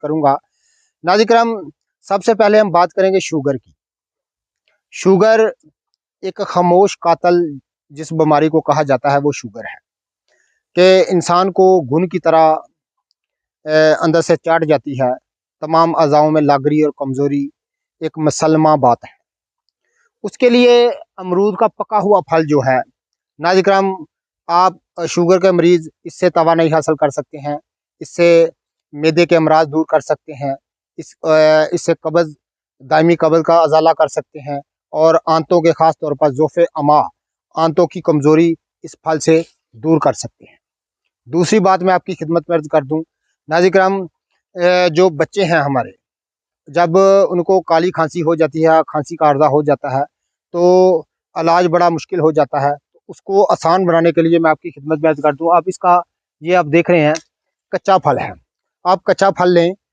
करूंगा। नाज़रीन किराम, सबसे पहले हम बात करेंगे शुगर की। शुगर एक खामोश कातल जिस बीमारी को कहा जाता है वो शुगर है कि इंसान को घुन की तरह अंदर से चाट जाती है, तमाम अज़ाओं में लागरी और कमज़ोरी एक मुसल्लमा बात है। उसके लिए अमरूद का पका हुआ फल जो है, नाज़रीन किराम, आप शुगर के मरीज़ इससे तवानाई हासिल कर सकते हैं, इससे मैदे के अमराज दूर कर सकते हैं, इससे कब्ज़, दायमी कब्ज़ का अज़ाला कर सकते हैं और आंतों के ख़ास तौर पर ज़ोफ़े अमा, आंतों की कमज़ोरी इस फल से दूर कर सकते हैं। दूसरी बात मैं आपकी खिदमत में अर्ज़ कर दूँ, नाज़रीन किराम, जो बच्चे हैं हमारे, जब उनको काली खांसी हो जाती है, खांसी का आर्ज़ा हो जाता है, तो इलाज बड़ा मुश्किल हो जाता है। उसको आसान बनाने के लिए मैं आपकी खिदमत में अर्ज़ कर दूँ, आप इसका, ये आप देख रहे हैं कच्चा फल है, आप कच्चा फल लें,